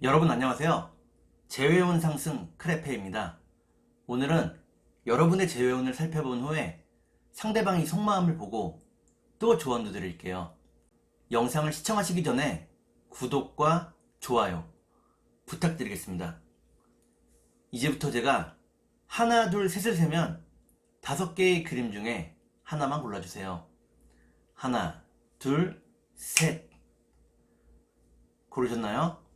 여러분 안녕하세요. 재회운 상승 크레페입니다. 오늘은 여러분의 재회운을 살펴본 후에 상대방이 속마음을 보고 또 조언도 드릴게요. 영상을 시청하시기 전에 구독과 좋아요 부탁드리겠습니다. 이제부터 제가 하나, 둘, 셋을 세면 5개의 그림 중에 하나만 골라주세요. 하나, 둘, 셋. 고르셨나요?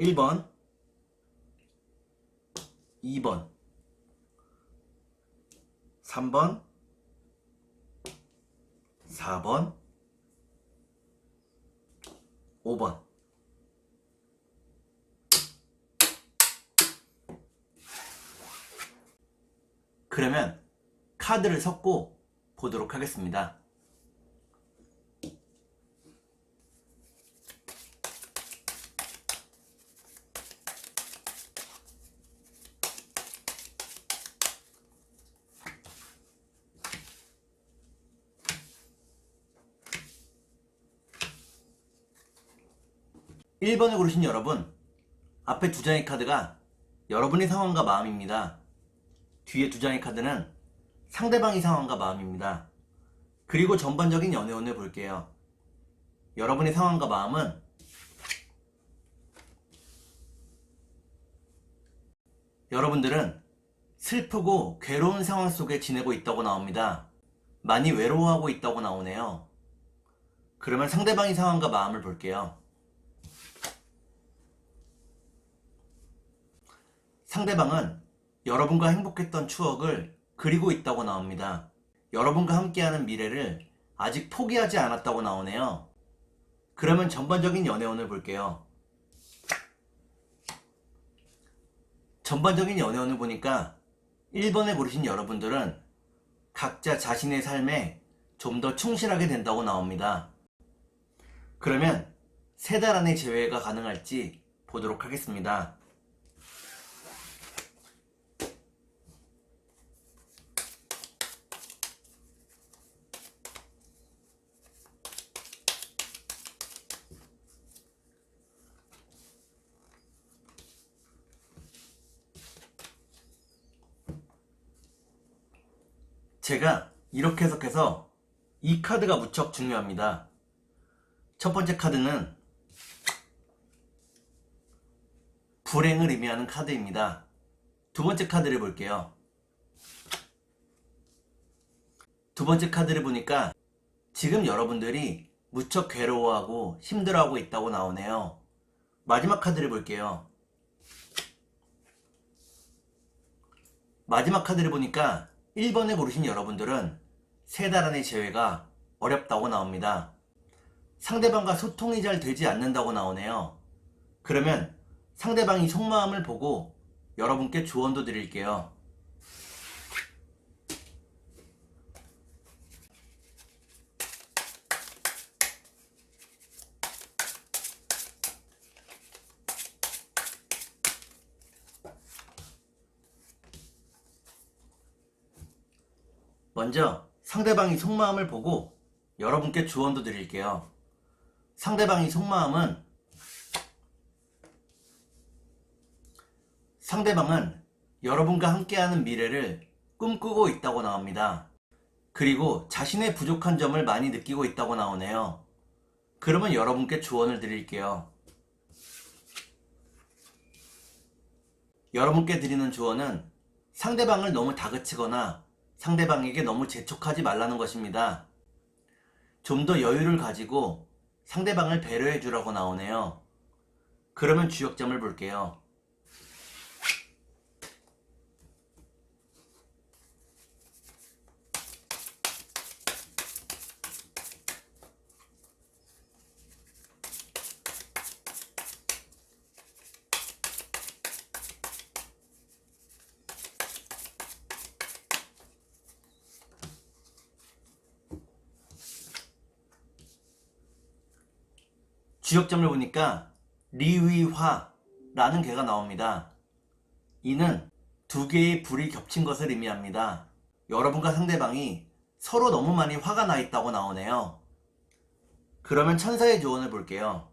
1번, 2번, 3번, 4번, 5번. 그러면 카드를 섞고 보도록 하겠습니다. 1번을 고르신 여러분, 앞에 2장의 카드가 여러분의 상황과 마음입니다. 뒤에 2장의 카드는 상대방의 상황과 마음입니다. 그리고 전반적인 연애운을 볼게요. 여러분의 상황과 마음은 여러분들은 슬프고 괴로운 상황 속에 지내고 있다고 나옵니다. 많이 외로워하고 있다고 나오네요. 그러면 상대방의 상황과 마음을 볼게요. 상대방은 여러분과 행복했던 추억을 그리고 있다고 나옵니다. 여러분과 함께하는 미래를 아직 포기하지 않았다고 나오네요. 그러면 전반적인 연애운을 볼게요. 전반적인 연애운을 보니까 1번에 고르신 여러분들은 각자 자신의 삶에 좀 더 충실하게 된다고 나옵니다. 그러면 3달 안에 재회가 가능할지 보도록 하겠습니다. 제가 이렇게 해석해서 이 카드가 무척 중요합니다. 첫 번째 카드는 불행을 의미하는 카드입니다. 두 번째 카드를 볼게요. 두 번째 카드를 보니까 지금 여러분들이 무척 괴로워하고 힘들어하고 있다고 나오네요. 마지막 카드를 볼게요. 마지막 카드를 보니까 1번에 고르신 여러분들은 3달 안의 재회가 어렵다고 나옵니다. 상대방과 소통이 잘 되지 않는다고 나오네요. 그러면 상대방이 속마음을 보고 여러분께 조언도 드릴게요. 먼저 상대방이 속마음을 보고 여러분께 조언도 드릴게요. 상대방이 속마음은 상대방은 여러분과 함께하는 미래를 꿈꾸고 있다고 나옵니다. 그리고 자신의 부족한 점을 많이 느끼고 있다고 나오네요. 그러면 여러분께 조언을 드릴게요. 여러분께 드리는 조언은 상대방을 너무 다그치거나 상대방에게 너무 재촉하지 말라는 것입니다. 좀 더 여유를 가지고 상대방을 배려해 주라고 나오네요. 그러면 주역점을 볼게요. 주역점을 보니까 리위화라는 개가 나옵니다. 이는 2개의 불이 겹친 것을 의미합니다. 여러분과 상대방이 서로 너무 많이 화가 나 있다고 나오네요. 그러면 천사의 조언을 볼게요.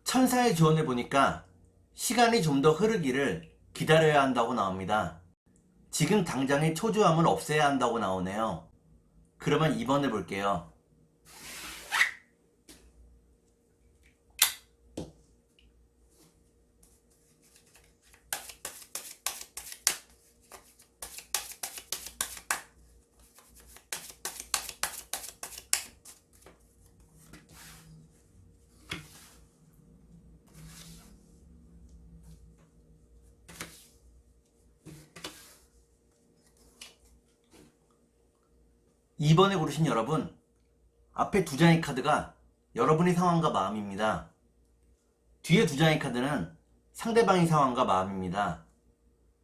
천사의 조언을 보니까 시간이 좀 더 흐르기를 기다려야 한다고 나옵니다. 지금 당장의 초조함을 없애야 한다고 나오네요. 그러면 2번을 볼게요. 이번에 고르신 여러분, 앞에 두 장의 카드가 여러분의 상황과 마음입니다. 뒤에 두 장의 카드는 상대방의 상황과 마음입니다.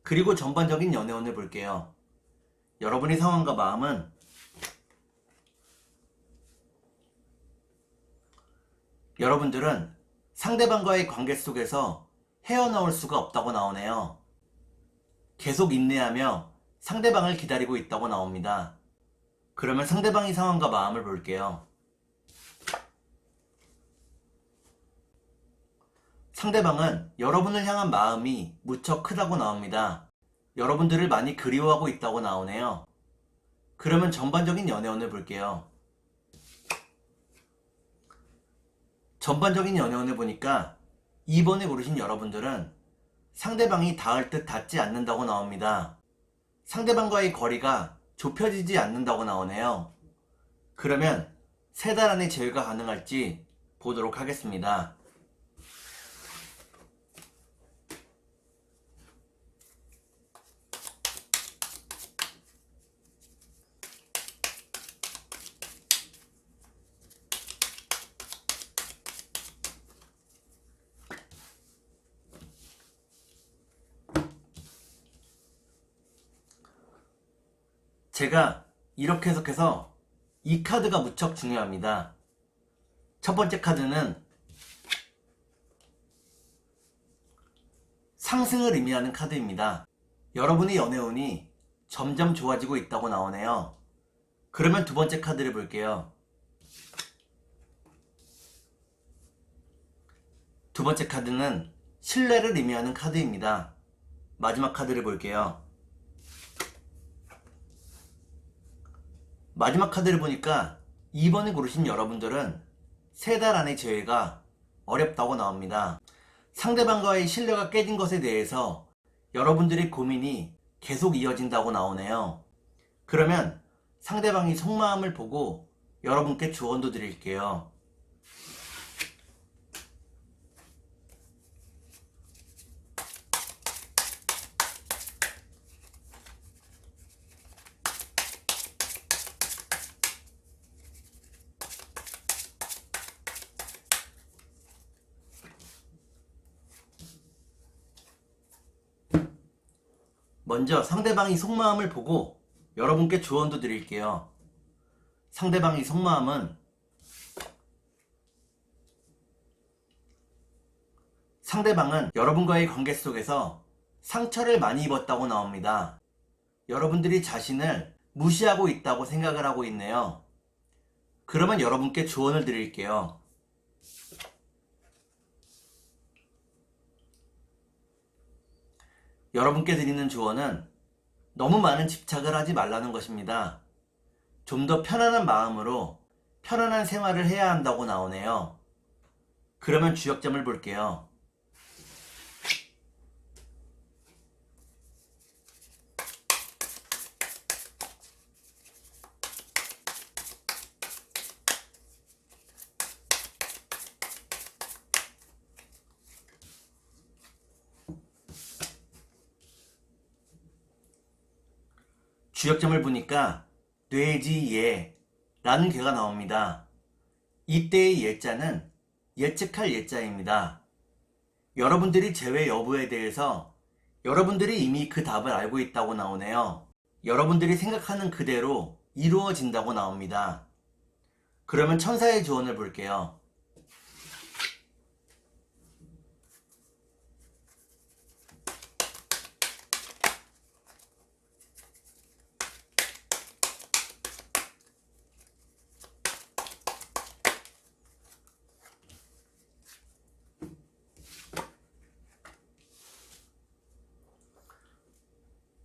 그리고 전반적인 연애운을 볼게요. 여러분의 상황과 마음은 여러분들은 상대방과의 관계 속에서 헤어나올 수가 없다고 나오네요. 계속 인내하며 상대방을 기다리고 있다고 나옵니다. 그러면 상대방의 상황과 마음을 볼게요. 상대방은 여러분을 향한 마음이 무척 크다고 나옵니다. 여러분들을 많이 그리워하고 있다고 나오네요. 그러면 전반적인 연애운을 볼게요. 전반적인 연애운을 보니까 2번에 고르신 여러분들은 상대방이 닿을 듯 닿지 않는다고 나옵니다. 상대방과의 거리가 좁혀지지 않는다고 나오네요. 그러면 3달 안에 제외가 가능할지 보도록 하겠습니다. 제가 이렇게 해석해서 이 카드가 무척 중요합니다. 첫 번째 카드는 상승을 의미하는 카드입니다. 여러분의 연애운이 점점 좋아지고 있다고 나오네요. 그러면 두 번째 카드를 볼게요. 두 번째 카드는 신뢰를 의미하는 카드입니다. 마지막 카드를 볼게요. 마지막 카드를 보니까 2번을 고르신 여러분들은 3달 안의 재회가 어렵다고 나옵니다. 상대방과의 신뢰가 깨진 것에 대해서 여러분들의 고민이 계속 이어진다고 나오네요. 그러면 상대방이 속마음을 보고 여러분께 조언도 드릴게요. 먼저 상대방이 속마음을 보고 여러분께 조언도 드릴게요. 상대방의 속마음은 상대방은 여러분과의 관계 속에서 상처를 많이 입었다고 나옵니다. 여러분들이 자신을 무시하고 있다고 생각을 하고 있네요. 그러면 여러분께 조언을 드릴게요. 여러분께 드리는 조언은 너무 많은 집착을 하지 말라는 것입니다. 좀 더 편안한 마음으로 편안한 생활을 해야 한다고 나오네요. 그러면 주역점을 볼게요. 주역점을 보니까 뇌지예 라는 괴가 나옵니다. 이때의 예자는 예측할 예자입니다. 여러분들이 재회 여부에 대해서 여러분들이 이미 그 답을 알고 있다고 나오네요. 여러분들이 생각하는 그대로 이루어진다고 나옵니다. 그러면 천사의 조언을 볼게요.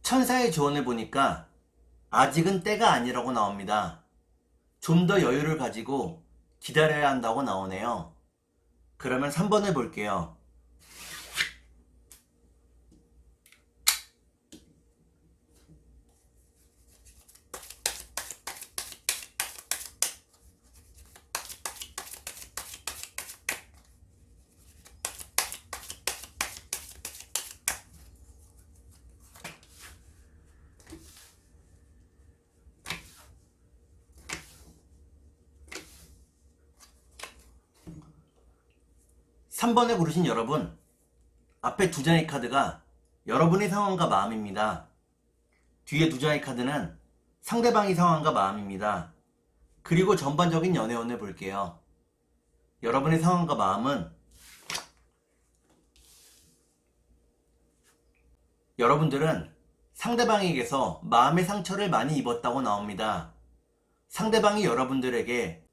천사의 조언을 보니까 아직은 때가 아니라고 나옵니다. 좀 더 여유를 가지고 기다려야 한다고 나오네요. 그러면 3번을 볼게요. 삼 3번에 고르신 여러분, 앞에 두 장의 카드가 여러분의 상황과 마음입니다. 뒤에 두 장의 카드는 상대방의 상황과 마음입니다. 그리고 전반적인 연애운을 볼게요. 여러분의 상황과 마음은 여러분들은 상대방에게서 마음의 상처를 많이 입었다고 나옵니다. 상대방이 여러분들에게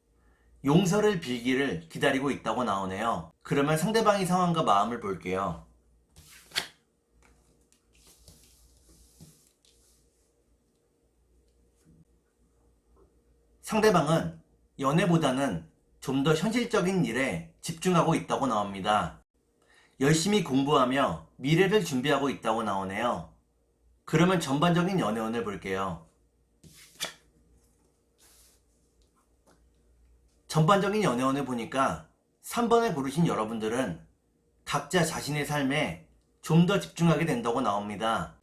용서를 빌기를 기다리고 있다고 나오네요. 그러면 상대방의 상황과 마음을 볼게요. 상대방은 연애보다는 좀 더 현실적인 일에 집중하고 있다고 나옵니다. 열심히 공부하며 미래를 준비하고 있다고 나오네요. 그러면 전반적인 연애운을 볼게요. 전반적인 연애운을 보니까 3번을 고르신 여러분들은 각자 자신의 삶에 좀 더 집중하게 된다고 나옵니다.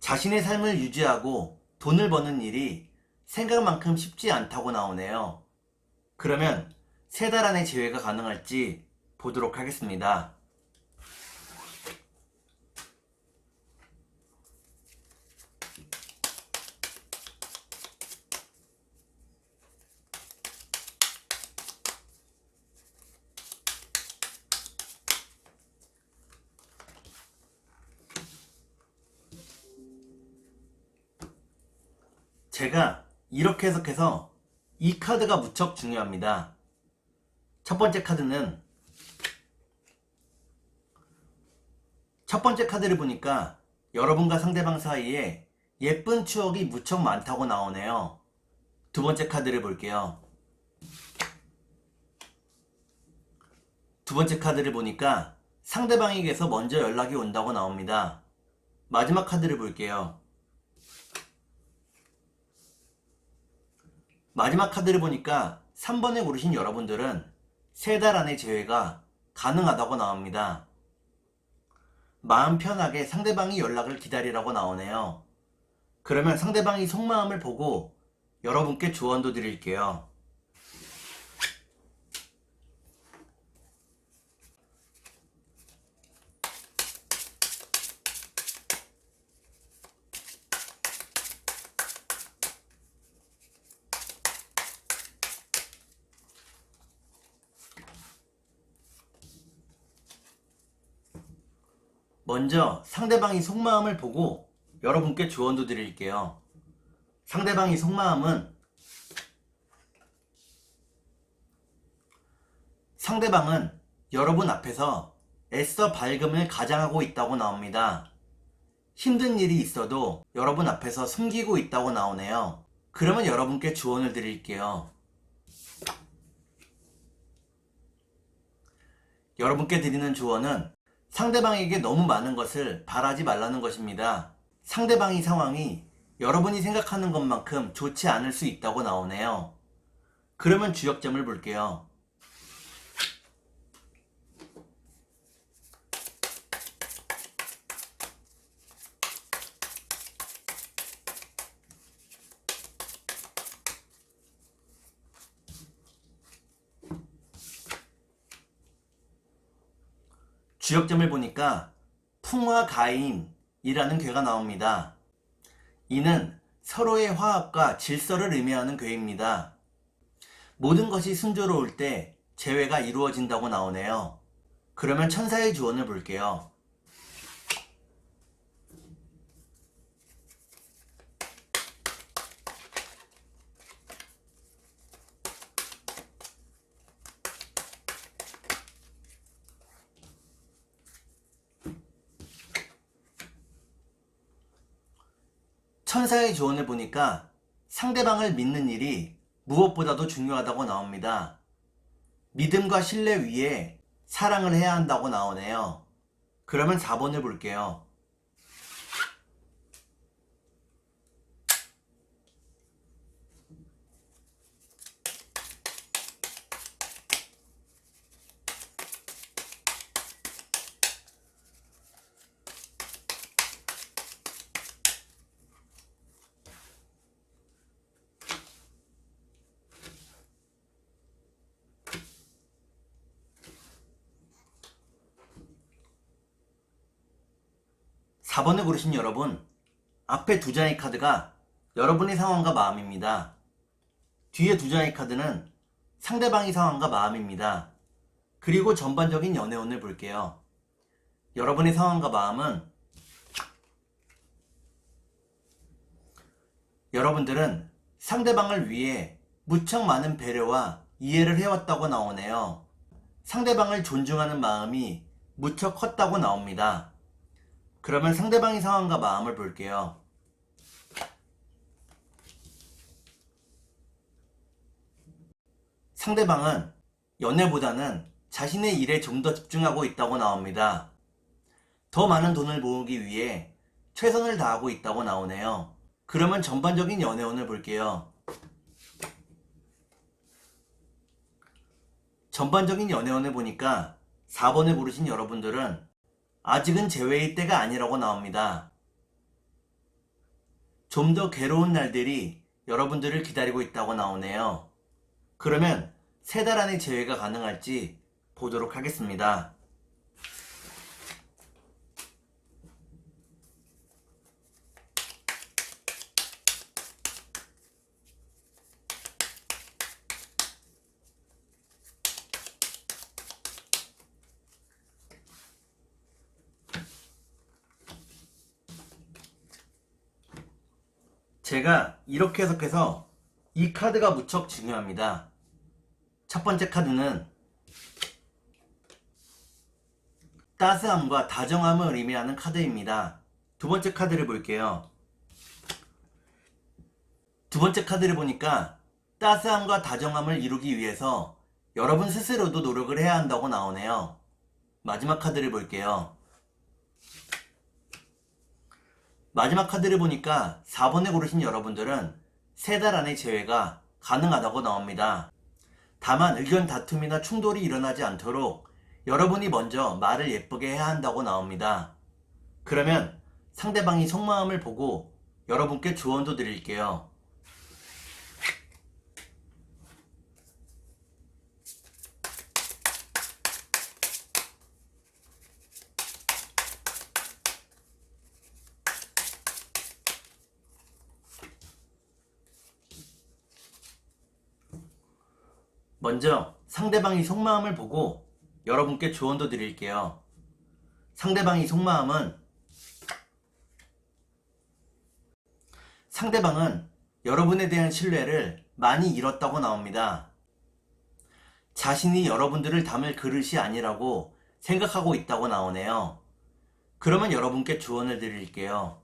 자신의 삶을 유지하고 돈을 버는 일이 생각만큼 쉽지 않다고 나오네요. 그러면 3달 안에 재회가 가능할지 보도록 하겠습니다. 제가 이렇게 해석해서 이 카드가 무척 중요합니다. 첫 번째 카드를 보니까 여러분과 상대방 사이에 예쁜 추억이 무척 많다고 나오네요. 두 번째 카드를 볼게요. 두 번째 카드를 보니까 상대방에게서 먼저 연락이 온다고 나옵니다. 마지막 카드를 볼게요. 마지막 카드를 보니까 3번에 고르신 여러분들은 3달 안에 재회가 가능하다고 나옵니다. 마음 편하게 상대방이 연락을 기다리라고 나오네요. 그러면 상대방이 속마음을 보고 여러분께 조언도 드릴게요. 먼저 상대방이 속마음을 보고 여러분께 조언도 드릴게요. 상대방이 속마음은 상대방은 여러분 앞에서 애써 발금을 가장하고 있다고 나옵니다. 힘든 일이 있어도 여러분 앞에서 숨기고 있다고 나오네요. 그러면 여러분께 조언을 드릴게요. 여러분께 드리는 조언은 상대방에게 너무 많은 것을 바라지 말라는 것입니다. 상대방의 상황이 여러분이 생각하는 것만큼 좋지 않을 수 있다고 나오네요. 그러면 주역점을 볼게요. 주역점을 보니까 풍화가인이라는 괴가 나옵니다. 이는 서로의 화합과 질서를 의미하는 괴입니다. 모든 것이 순조로울 때 재회가 이루어진다고 나오네요. 그러면 천사의 주원을 볼게요. '천사의 조언을 보니까 상대방을 믿는 일이 무엇보다도 중요하다고 나옵니다. 믿음과 신뢰 위에 사랑을 해야 한다고 나오네요. 그러면 4번을 볼게요. 4번을 고르신 여러분, 앞에 두 장의 카드가 여러분의 상황과 마음입니다. 뒤에 두 장의 카드는 상대방의 상황과 마음입니다. 그리고 전반적인 연애운을 볼게요. 여러분의 상황과 마음은 여러분들은 상대방을 위해 무척 많은 배려와 이해를 해왔다고 나오네요. 상대방을 존중하는 마음이 무척 컸다고 나옵니다. 그러면 상대방의 상황과 마음을 볼게요. 상대방은 연애보다는 자신의 일에 좀 더 집중하고 있다고 나옵니다. 더 많은 돈을 모으기 위해 최선을 다하고 있다고 나오네요. 그러면 전반적인 연애운을 볼게요. 전반적인 연애운을 보니까 4번을 고르신 여러분들은 아직은 재회의 때가 아니라고 나옵니다. 좀 더 괴로운 날들이 여러분들을 기다리고 있다고 나오네요. 그러면 3달 안에 재회가 가능할지 보도록 하겠습니다. 제가 이렇게 해석해서 이 카드가 무척 중요합니다. 첫 번째 카드는 따스함과 다정함을 의미하는 카드입니다. 두 번째 카드를 볼게요. 두 번째 카드를 보니까 따스함과 다정함을 이루기 위해서 여러분 스스로도 노력을 해야 한다고 나오네요. 마지막 카드를 볼게요. 마지막 카드를 보니까 4번에 고르신 여러분들은 3달 안에 재회가 가능하다고 나옵니다. 다만 의견 다툼이나 충돌이 일어나지 않도록 여러분이 먼저 말을 예쁘게 해야 한다고 나옵니다. 그러면 상대방이 속마음을 보고 여러분께 조언도 드릴게요. 먼저 상대방이 속마음을 보고 여러분께 조언도 드릴게요. 상대방의 속마음은 상대방은 여러분에 대한 신뢰를 많이 잃었다고 나옵니다. 자신이 여러분들을 담을 그릇이 아니라고 생각하고 있다고 나오네요. 그러면 여러분께 조언을 드릴게요.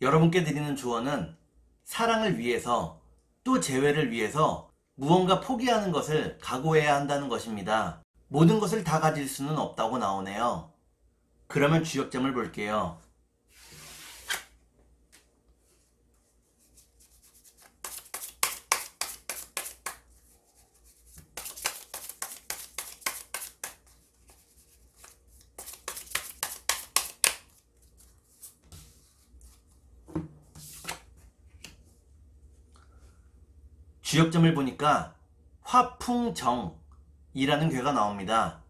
여러분께 드리는 조언은 사랑을 위해서 또 재회를 위해서 무언가 포기하는 것을 각오해야 한다는 것입니다. 모든 것을 다 가질 수는 없다고 나오네요. 그러면 주역점을 볼게요. 주역점을 보니까 화풍정이라는 괴가 나옵니다.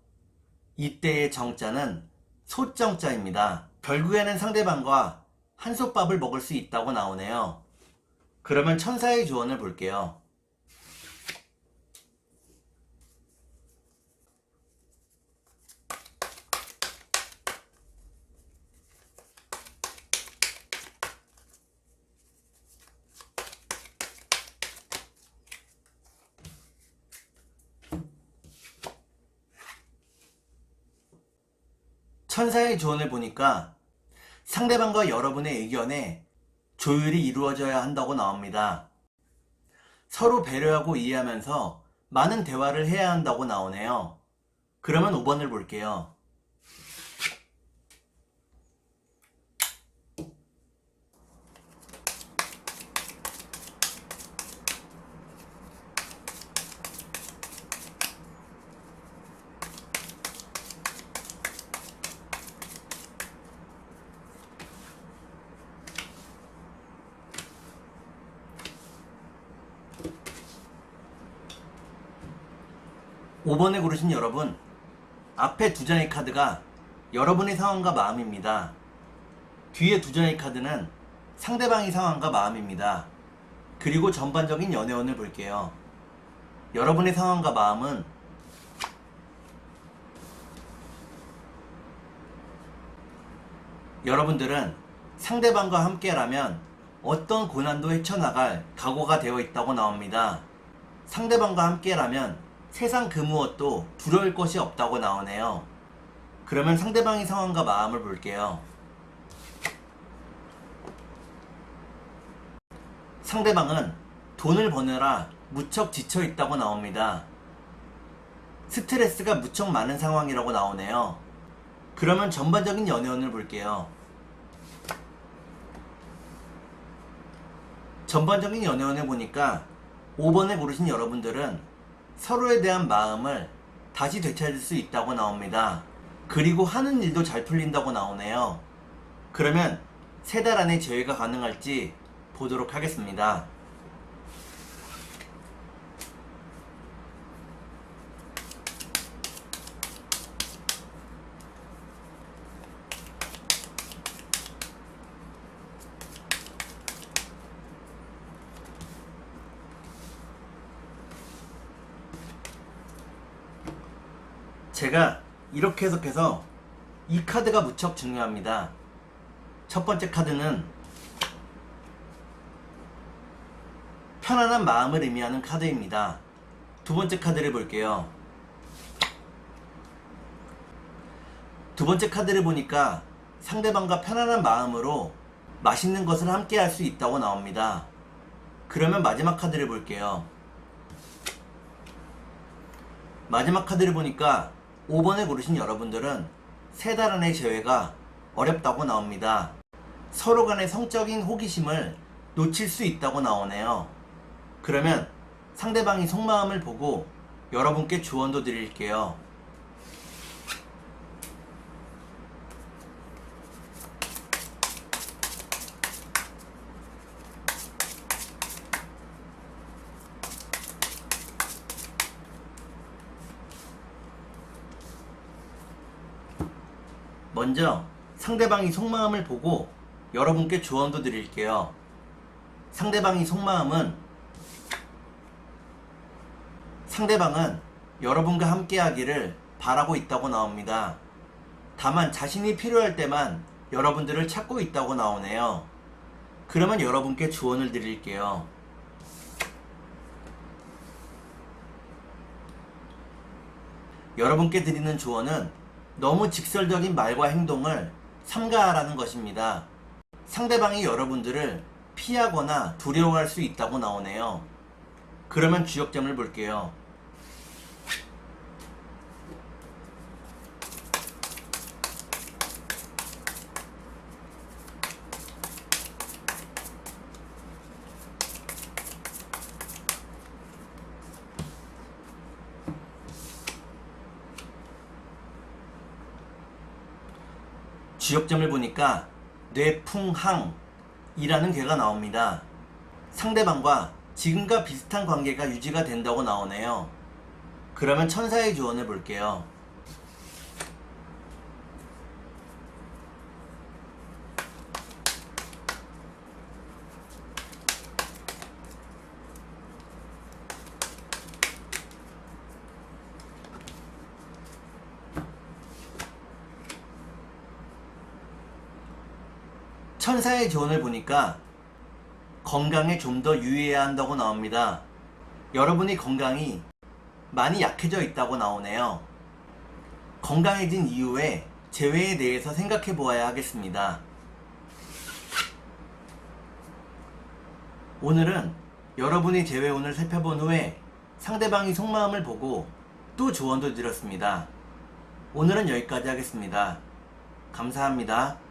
이때의 정자는 소정자입니다. 결국에는 상대방과 한솥밥을 먹을 수 있다고 나오네요. 그러면 천사의 조언을 볼게요. 천사의 조언을 보니까 상대방과 여러분의 의견에 조율이 이루어져야 한다고 나옵니다. 서로 배려하고 이해하면서 많은 대화를 해야 한다고 나오네요. 그러면 5번을 볼게요. 오 5번에 고르신 여러분, 앞에 두 장의 카드가 여러분의 상황과 마음입니다. 뒤에 두 장의 카드는 상대방의 상황과 마음입니다. 그리고 전반적인 연애운을 볼게요. 여러분의 상황과 마음은 여러분들은 상대방과 함께라면 어떤 고난도 헤쳐나갈 각오가 되어 있다고 나옵니다. 상대방과 함께라면 세상 그 무엇도 두려울 것이 없다고 나오네요. 그러면 상대방의 상황과 마음을 볼게요. 상대방은 돈을 버느라 무척 지쳐 있다고 나옵니다. 스트레스가 무척 많은 상황이라고 나오네요. 그러면 전반적인 연애운을 볼게요. 전반적인 연애운을 보니까 5번에 고르신 여러분들은 서로에 대한 마음을 다시 되찾을 수 있다고 나옵니다. 그리고 하는 일도 잘 풀린다고 나오네요. 그러면 3달 안에 재회가 가능할지 보도록 하겠습니다. 제가 이렇게 해석해서 이 카드가 무척 중요합니다. 첫 번째 카드는 편안한 마음을 의미하는 카드입니다. 두 번째 카드를 볼게요. 두 번째 카드를 보니까 상대방과 편안한 마음으로 맛있는 것을 함께 할 수 있다고 나옵니다. 그러면 마지막 카드를 볼게요. 마지막 카드를 보니까 5번에 고르신 여러분들은 3달 안의 재회가 어렵다고 나옵니다. 서로 간의 성적인 호기심을 놓칠 수 있다고 나오네요. 그러면 상대방이 속마음을 보고 여러분께 조언도 드릴게요. 먼저 상대방이 속마음을 보고 여러분께 조언도 드릴게요. 상대방이 속마음은 상대방은 여러분과 함께 하기를 바라고 있다고 나옵니다. 다만 자신이 필요할 때만 여러분들을 찾고 있다고 나오네요. 그러면 여러분께 조언을 드릴게요. 여러분께 드리는 조언은 너무 직설적인 말과 행동을 삼가하라는 것입니다. 상대방이 여러분들을 피하거나 두려워할 수 있다고 나오네요. 그러면 주역점을 볼게요. 주역점을 보니까 뇌풍항이라는 괴가 나옵니다. 상대방과 지금과 비슷한 관계가 유지가 된다고 나오네요. 그러면 천사의 조언을 볼게요. 천사의 조언을 보니까 건강에 좀 더 유의해야 한다고 나옵니다. 여러분이 건강이 많이 약해져 있다고 나오네요. 건강해진 이후에 재회에 대해서 생각해 보아야 하겠습니다. 오늘은 여러분이 재회운을 살펴본 후에 상대방이 속마음을 보고 또 조언도 드렸습니다. 오늘은 여기까지 하겠습니다. 감사합니다.